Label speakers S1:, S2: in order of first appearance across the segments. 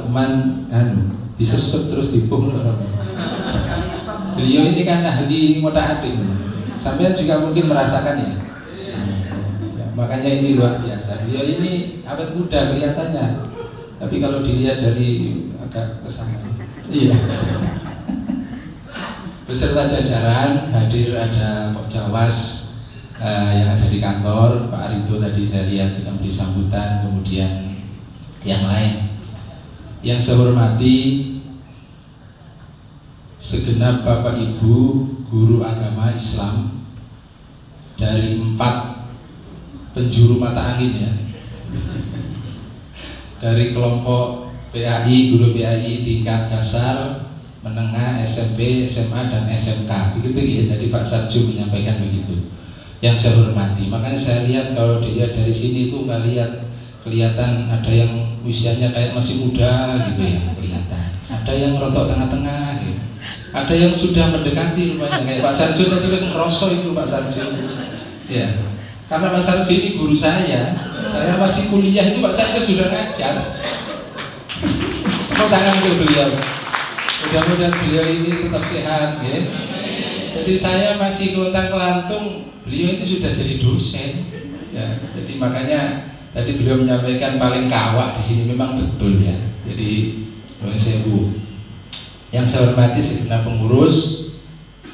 S1: Lukman disesep terus dibuang. Beliau ini kan ahli ngotak-atik. Sampai juga mungkin merasakan ya. Makanya ini luar biasa. Beliau ini awet muda kelihatannya. Tapi kalau dilihat dari agak kesana. Iya. Beserta jajaran hadir ada Pak Jawas yang ada di kantor, Pak Arido tadi saya lihat juga memberi sambutan, kemudian yang lain. Yang saya hormati segenap Bapak Ibu guru agama Islam dari 4 penjuru mata angin ya, dari kelompok PAI, guru PAI tingkat dasar, menengah, SMP, SMA dan SMK, begitu ya. Tadi Pak Sarju menyampaikan begitu. Yang saya hormati, makanya saya lihat kalau dilihat dari sini itu nggak lihat kelihatan ada yang usianya kayak masih muda gitu ya, kelihatan. Ada yang rotok tengah-tengah gitu. Ada yang sudah mendekati rupanya kayak Pak Sarjo tadi terus ngerosok itu Pak Sarjo. Ya. Karena Pak Sarjo ini guru saya masih kuliah itu Pak Sarjo sudah ngajar. Tepuk tangan untuk beliau. Mudah-mudahan beliau ini tetap sehat ya. Jadi saya masih kelontang-kelantung, beliau itu sudah jadi dosen. Ya, jadi makanya tadi beliau menyampaikan paling kawak di sini memang betul ya. Jadi yang saya hormati segenap pengurus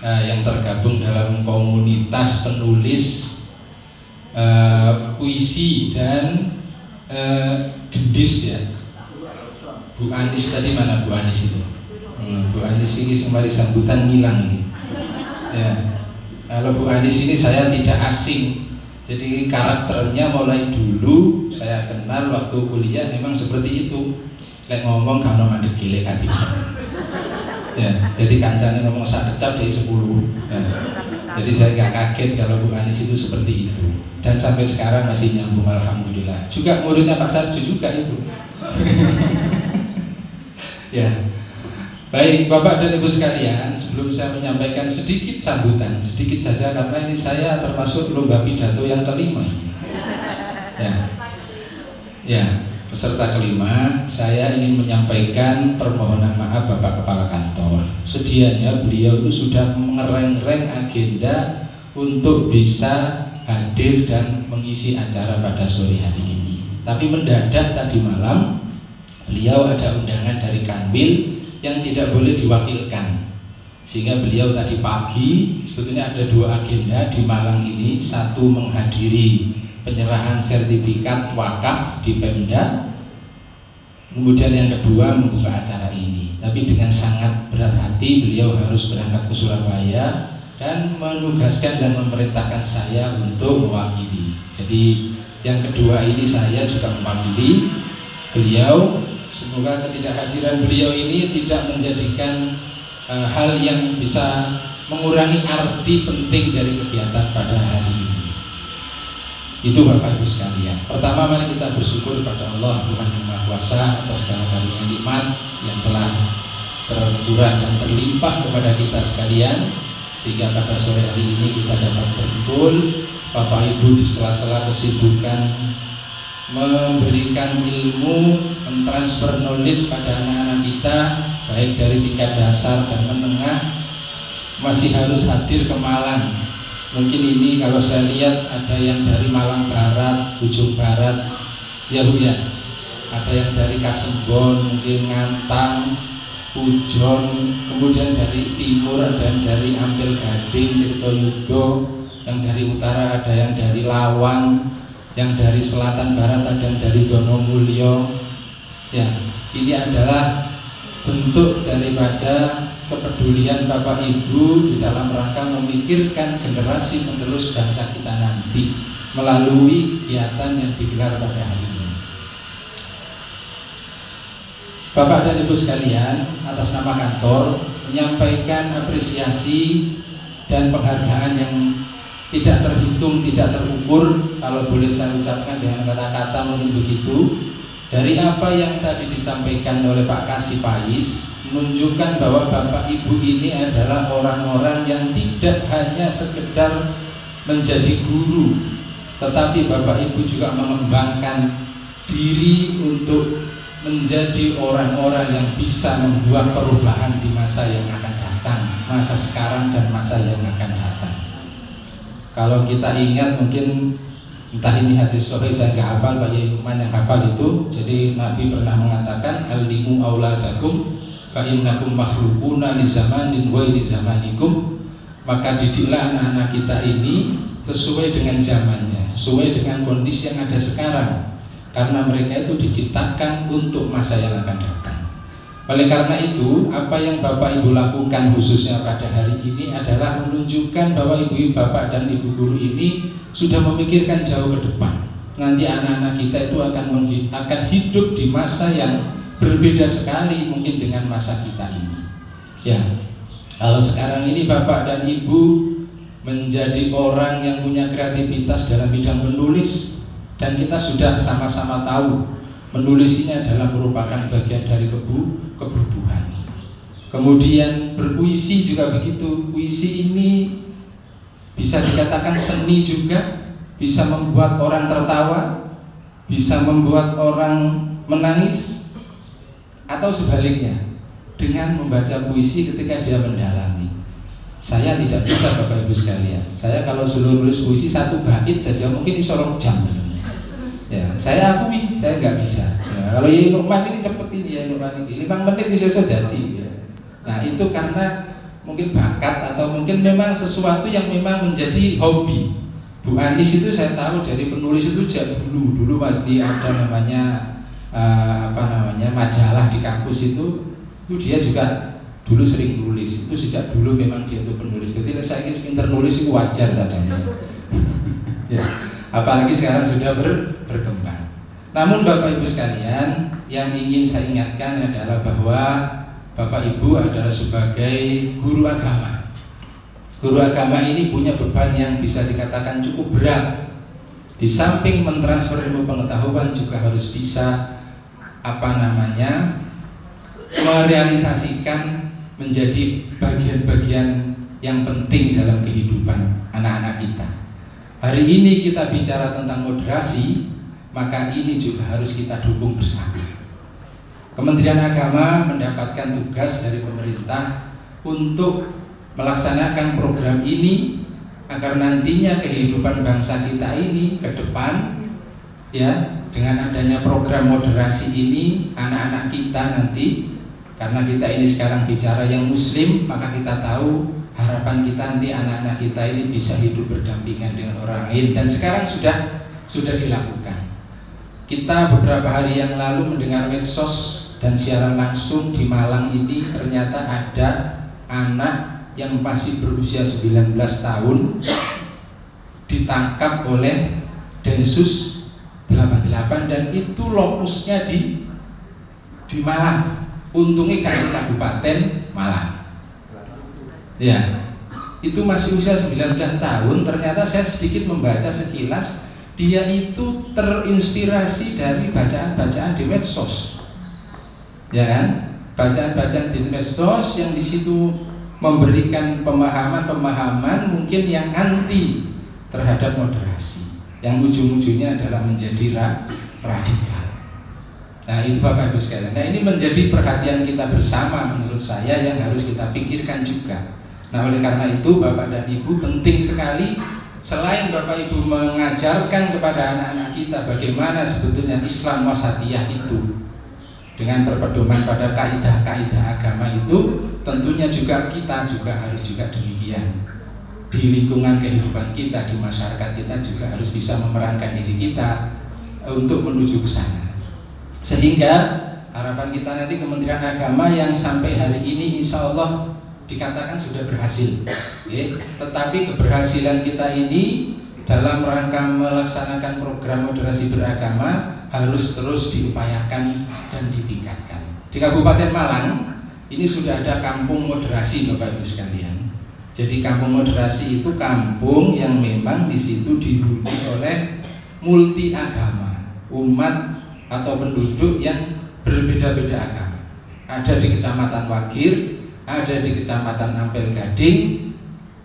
S1: yang tergabung dalam komunitas penulis puisi dan gendis ya. Bu Anis tadi mana Bu Anis itu? Bu Anis ini kemarin sambutan ngilang ini. Ya, kalau Bu Anis ini saya tidak asing. Jadi karakternya mulai dulu saya kenal waktu kuliah memang seperti itu. Lek ngomong kalau mandek gile hati. Ya, jadi kancane ngomong sak decap dari 10. Ya. Jadi saya gak kaget kalau Bu Anis itu seperti itu. Dan sampai sekarang masih nyambung alhamdulillah. Juga muridnya Pak Sarju juga itu. Ya. Baik Bapak dan Ibu sekalian, sebelum saya menyampaikan sedikit sambutan, sedikit saja karena ini saya termasuk lomba pidato yang kelima. Ya, peserta kelima, saya ingin menyampaikan permohonan maaf Bapak Kepala Kantor. Sedianya beliau itu sudah mengereng-reng agenda untuk bisa hadir dan mengisi acara pada sore hari ini. Tapi mendadak tadi malam beliau ada undangan dari Kanwil yang tidak boleh diwakilkan, sehingga beliau tadi pagi sebetulnya ada 2 agenda di Malang ini. Satu menghadiri penyerahan sertifikat wakaf di Pemda, kemudian yang kedua membuka acara ini. Tapi dengan sangat berat hati beliau harus berangkat ke Surabaya dan menugaskan dan memerintahkan saya untuk mewakili. Jadi yang kedua ini saya juga mewakili beliau. Semoga ketidakhadiran beliau ini tidak menjadikan hal yang bisa mengurangi arti penting dari kegiatan pada hari ini. Itu Bapak Ibu sekalian. Pertama mari kita bersyukur kepada Allah Tuhan Yang Maha Kuasa atas segala karunia nikmat yang telah tercurah dan terlimpah kepada kita sekalian, sehingga pada sore hari ini kita dapat berkumpul Bapak Ibu di sela-sela kesibukan memberikan ilmu, mentransfer knowledge pada anak-anak kita, baik dari tingkat dasar dan menengah, masih harus hadir ke Malang. Mungkin ini kalau saya lihat ada yang dari Malang Barat, ujung Barat, ya Bu ya, ada yang dari Kasembon, mungkin Ngantang, Pujon, kemudian dari timur ada yang dari Ampel Gading, Tirtoyudo, yang dari utara ada yang dari Lawang, yang dari selatan barat ada yang dari Donomulyo. Ya, ini adalah bentuk daripada kepedulian Bapak Ibu di dalam rangka memikirkan generasi penerus bangsa kita nanti melalui kegiatan yang digelar pada hari ini. Bapak dan Ibu sekalian, atas nama kantor menyampaikan apresiasi dan penghargaan yang tidak terhitung, tidak terukur, kalau boleh saya ucapkan dengan kata-kata mungkin begitu. Dari apa yang tadi disampaikan oleh Pak Kasih Pais, menunjukkan bahwa Bapak Ibu ini adalah orang-orang yang tidak hanya sekedar menjadi guru, tetapi Bapak Ibu juga mengembangkan diri untuk menjadi orang-orang yang bisa membuat perubahan di masa yang akan datang, masa sekarang dan masa yang akan datang. Kalau kita ingat, mungkin entah ini hadis sahih saya nggak hafal, Pak Yai Lukman yang hafal itu. Jadi Nabi pernah mengatakan, "Alimu auladakum fa innakum makhluquna li zamanin wa li zamanikum." Maka didiklah anak-anak kita ini sesuai dengan zamannya, sesuai dengan kondisi yang ada sekarang, karena mereka itu diciptakan untuk masa yang akan datang. Oleh karena itu, apa yang Bapak Ibu lakukan khususnya pada hari ini adalah menunjukkan bahwa ibu, bapak dan ibu guru ini sudah memikirkan jauh ke depan. Nanti anak-anak kita itu akan hidup di masa yang berbeda sekali mungkin dengan masa kita ini. Ya, kalau sekarang ini bapak dan ibu menjadi orang yang punya kreativitas dalam bidang menulis, dan kita sudah sama-sama tahu menulis ini adalah merupakan bagian dari kebutuhan. Kemudian berpuisi juga begitu. Puisi ini bisa dikatakan seni juga, bisa membuat orang tertawa, bisa membuat orang menangis, atau sebaliknya, dengan membaca puisi ketika dia mendalami. Saya tidak bisa, Bapak Ibu sekalian. Saya kalau suruh nulis puisi satu bait saja mungkin disorong jam. Ya, saya akui, saya nggak bisa. Ya, kalau Yai Lukman ini cepet ini, Yai Lukman ini 5 menit bisa jadi. Ya. Nah itu karena mungkin bakat atau mungkin memang sesuatu yang memang menjadi hobi. Bu Anis itu saya tahu dari penulis itu sejak dulu pasti ada namanya majalah di kampus itu dia juga dulu sering nulis. Itu sejak dulu memang dia itu penulis. Jadi saya ingin pinter nulis itu wajar saja. Ya. Apalagi sekarang sudah berkembang. Namun Bapak Ibu sekalian, yang ingin saya ingatkan adalah bahwa Bapak Ibu adalah sebagai guru agama. Guru agama ini punya beban yang bisa dikatakan cukup berat. Di samping mentransfer ilmu pengetahuan juga harus bisa merealisasikan menjadi bagian-bagian yang penting dalam kehidupan anak-anak kita. Hari ini kita bicara tentang moderasi, maka ini juga harus kita dukung bersama. Kementerian Agama mendapatkan tugas dari pemerintah untuk melaksanakan program ini agar nantinya kehidupan bangsa kita ini ke depan, ya, dengan adanya program moderasi ini, anak-anak kita nanti, karena kita ini sekarang bicara yang muslim, maka kita tahu harapan kita nanti anak-anak kita ini bisa hidup berdampingan dengan orang lain, dan sekarang sudah dilakukan. Kita beberapa hari yang lalu mendengar medsos dan siaran langsung di Malang ini, ternyata ada anak yang masih berusia 19 tahun ditangkap oleh Densus 88 dan itu lokusnya di Malang. Untungnya di Kabupaten Malang. Ya, itu masih usia 19 tahun. Ternyata saya sedikit membaca sekilas, dia itu terinspirasi dari bacaan-bacaan di medsos, ya kan? Bacaan-bacaan di medsos yang di situ memberikan pemahaman-pemahaman mungkin yang anti terhadap moderasi, yang ujung-ujungnya adalah menjadi radikal. Nah itu Bapak Ibu sekalian. Nah ini menjadi perhatian kita bersama menurut saya yang harus kita pikirkan juga. Nah oleh karena itu Bapak dan Ibu penting sekali, selain Bapak Ibu mengajarkan kepada anak-anak kita bagaimana sebetulnya Islam wasatiyah itu dengan berpedoman pada kaidah-kaidah agama itu, tentunya juga kita harus juga demikian. Di lingkungan kehidupan kita, di masyarakat kita juga harus bisa memerankan diri kita untuk menuju ke sana. Sehingga harapan kita nanti Kementerian Agama yang sampai hari ini insya Allah dikatakan sudah berhasil, tetapi keberhasilan kita ini dalam rangka melaksanakan program moderasi beragama harus terus diupayakan dan ditingkatkan. Di Kabupaten Malang ini sudah ada kampung moderasi Bapak Ibu sekalian. Jadi kampung moderasi itu kampung yang memang di situ dihuni oleh multi agama, umat atau penduduk yang berbeda-beda agama. Ada di Kecamatan Wagir, ada di Kecamatan Ampel Gading,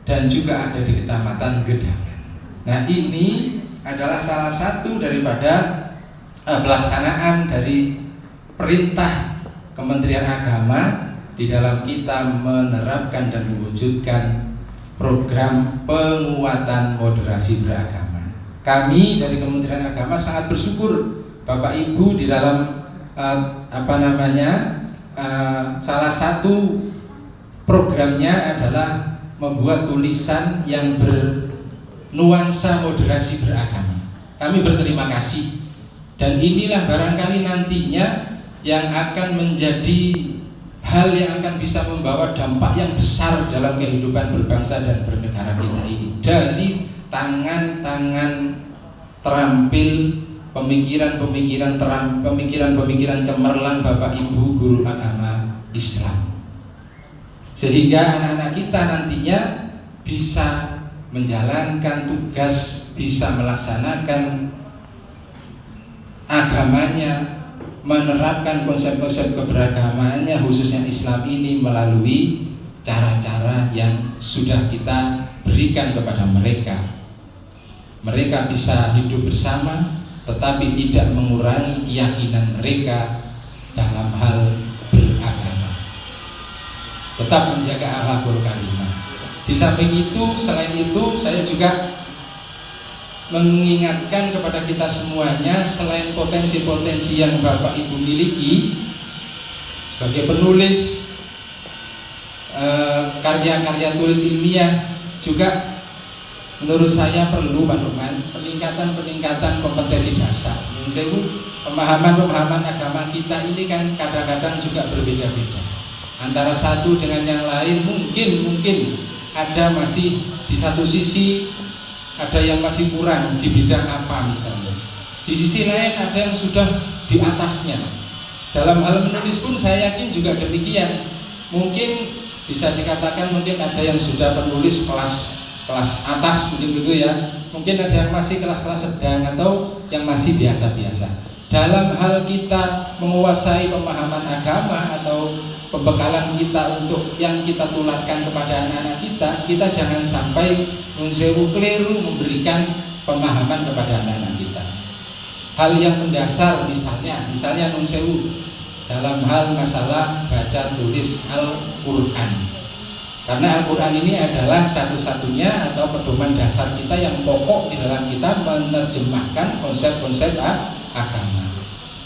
S1: dan juga ada di Kecamatan Gedangan. Nah ini adalah salah satu daripada pelaksanaan dari perintah Kementerian Agama di dalam kita menerapkan dan mewujudkan program penguatan moderasi beragama. Kami dari Kementerian Agama sangat bersyukur Bapak Ibu di dalam salah satu programnya adalah membuat tulisan yang bernuansa moderasi beragama. Kami berterima kasih, dan inilah barangkali nantinya yang akan menjadi hal yang akan bisa membawa dampak yang besar dalam kehidupan berbangsa dan bernegara kita ini. Dari tangan-tangan terampil, pemikiran cemerlang Bapak Ibu guru agama Islam, sehingga anak-anak kita nantinya bisa menjalankan tugas, bisa melaksanakan agamanya, menerapkan konsep-konsep keberagamaannya khususnya Islam ini melalui cara-cara yang sudah kita berikan kepada mereka. Mereka bisa hidup bersama tetapi tidak mengurangi keyakinan mereka dalam hal beragama, tetap menjaga akhlakul karimah. Di samping itu, selain itu, saya juga mengingatkan kepada kita semuanya, selain potensi-potensi yang Bapak Ibu miliki sebagai penulis karya-karya tulis ilmiah, juga menurut saya perlu peningkatan kompetensi dasar. Pemahaman agama kita ini kan kadang-kadang juga berbeda-beda antara satu dengan yang lain. Mungkin ada masih di satu sisi ada yang masih kurang di bidang apa misalnya. Di sisi lain ada yang sudah di atasnya. Dalam hal menulis pun saya yakin juga demikian. Mungkin bisa dikatakan mungkin ada yang sudah penulis kelas atas mungkin gitu ya. Mungkin ada yang masih kelas-kelas sedang atau yang masih biasa-biasa. Dalam hal kita menguasai pemahaman agama atau pembekalan kita untuk yang kita tularkan kepada anak-anak kita jangan sampai keliru memberikan pemahaman kepada anak-anak kita. Hal yang mendasar misalnya dalam hal masalah baca tulis Al-Quran. Karena Al-Quran ini adalah satu-satunya atau pedoman dasar kita yang pokok di dalam kita menerjemahkan konsep-konsep agama.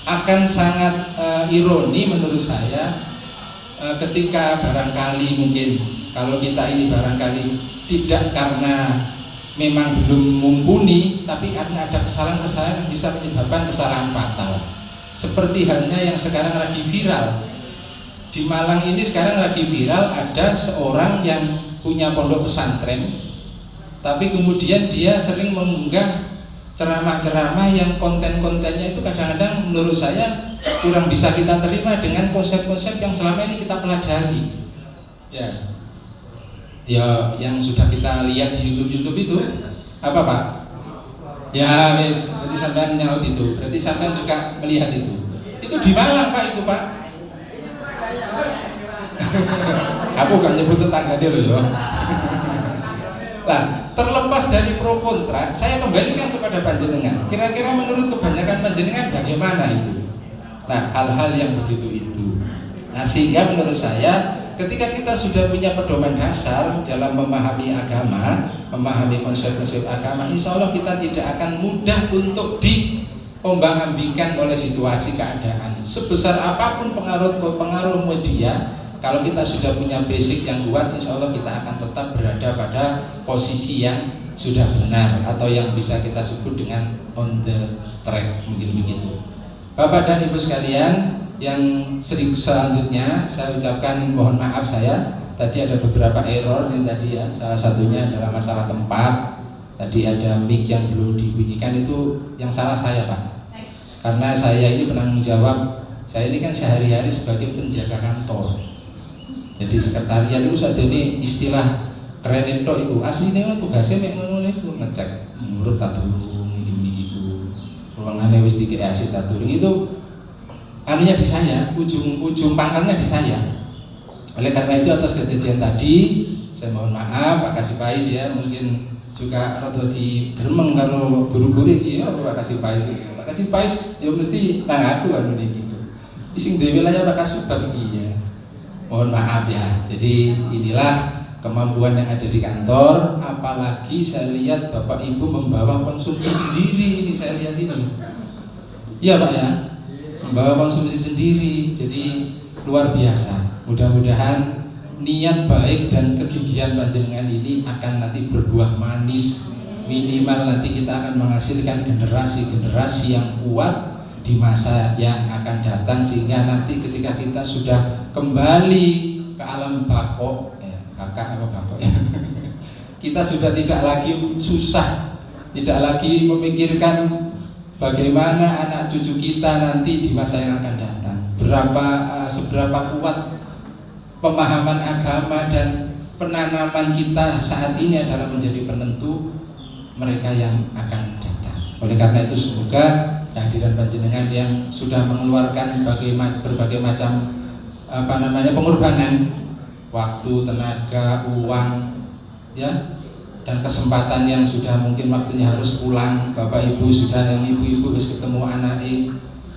S1: Akan sangat ironi menurut saya ketika barangkali mungkin kalau kita ini barangkali tidak karena memang belum mumpuni, tapi karena ada kesalahan-kesalahan yang bisa menyebabkan kesalahan fatal. Seperti halnya yang sekarang lagi viral di Malang ini, sekarang lagi viral ada seorang yang punya pondok pesantren, tapi kemudian dia sering mengunggah ceramah-ceramah yang konten-kontennya itu kadang-kadang menurut saya kurang bisa kita terima dengan konsep-konsep yang selama ini kita pelajari. Ya, yang sudah kita lihat di YouTube itu apa Pak? Ya, wis, berarti sampean nyaut itu. Berarti sampean juga melihat itu. Itu di Malang Pak itu Pak. Aku gak nyebut tetangga dia loh ya. Nah, terlepas dari pro kontra, saya kembalikan kepada panjenengan. Kira-kira menurut kebanyakan panjenengan bagaimana itu? Nah, hal-hal yang begitu itu. Nah, sehingga menurut saya ketika kita sudah punya pedoman dasar dalam memahami agama, memahami konsep-konsep agama, insya Allah kita tidak akan mudah untuk diombang-ambingkan oleh situasi keadaan. Sebesar apapun pengaruh media, kalau kita sudah punya basic yang kuat, insya Allah kita akan tetap berada pada posisi yang sudah benar atau yang bisa kita sebut dengan on the track, mungkin begitu. Bapak dan Ibu sekalian, yang selanjutnya saya ucapkan mohon maaf, saya tadi ada beberapa error ini tadi ya. Salah satunya adalah masalah tempat. Tadi ada mic yang belum dibunyikan, itu yang salah saya Pak. Karena saya ini penanggung jawab, saya ini kan sehari-hari sebagai penjaga kantor. Jadi sekretariat itu saja ini istilah keren itu aslinya tugasnya mek ngono niku ngecek ngurut taturung ini iku. Ruangane wis dikreasi taturung itu anunya di saya, ujung pangkalnya di saya. Oleh karena itu atas kejadian tadi saya mohon maaf Pak Kasipais ya, mungkin juga rada digremeng karo guru-guru iki ya Pak Kasipais. Pak Kasipais ya mesti nang aku kan niki. Ising dewe lah ya Pak Kasubag ya. Mohon maaf ya. Jadi inilah kemampuan yang ada di kantor. Apalagi saya lihat Bapak Ibu membawa konsumsi sendiri ini, saya lihat ini. Iya Pak ya, membawa konsumsi sendiri. Jadi luar biasa. Mudah-mudahan niat baik dan kegigihan panjenengan ini akan nanti berbuah manis. Minimal nanti kita akan menghasilkan generasi-generasi yang kuat di masa yang akan datang, sehingga nanti ketika kita sudah kembali ke alam bako, kakak apa bako ya, kita sudah tidak lagi susah, tidak lagi memikirkan bagaimana anak cucu kita nanti di masa yang akan datang, seberapa kuat pemahaman agama dan penanaman kita saat ini adalah menjadi penentu mereka yang akan datang. Oleh karena itu semoga kehadiran panjenengan yang sudah mengeluarkan berbagai macam pengorbanan, waktu, tenaga, uang, ya, dan kesempatan yang sudah mungkin waktunya harus pulang. Bapak Ibu sudah, yang ibu-ibu harus ketemu anak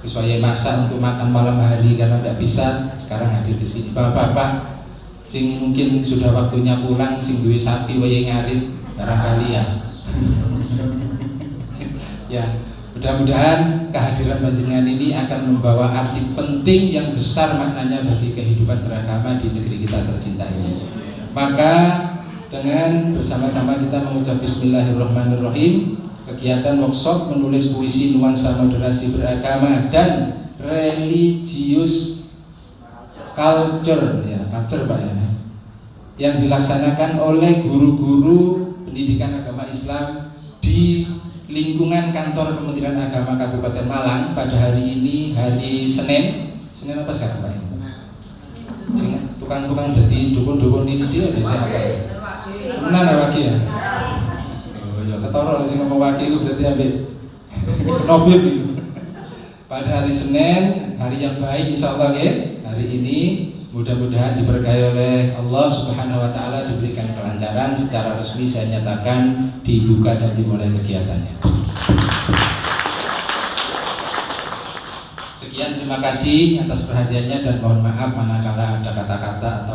S1: sesuai masa untuk makan malam hari karena tidak bisa, sekarang hadir di sini. Bapak-bapak sing mungkin sudah waktunya pulang, sing duwe sapi wae ngarit barangkali ya. Ya, mudah-mudahan kehadiran panjenengan ini akan membawa arti penting yang besar maknanya bagi kehidupan beragama di negeri kita tercinta ini. Maka dengan bersama-sama kita mengucap Bismillahirrahmanirrahim, kegiatan workshop menulis puisi nuansa moderasi beragama dan religius culture, ya culture Pak ya, yang dilaksanakan oleh guru-guru pendidikan agama Islam di lingkungan kantor Kementerian Agama Kabupaten Malang pada hari ini, hari Senin apa sekarang Pak? Tukang-tukang jadi dukun-dukun ini dia biasa apa? Mana waki ya? Oh ya ketara lek sing ngomong waki itu berarti ambek nobib itu. Pada hari Senin, hari yang baik insyaallah ya. Hari ini mudah-mudahan diberkahi oleh Allah Subhanahu wa taala, diberikan kelancaran. Secara resmi saya nyatakan dibuka dan dimulai kegiatannya. Sekian, terima kasih atas perhatiannya dan mohon maaf manakala ada kata-kata atau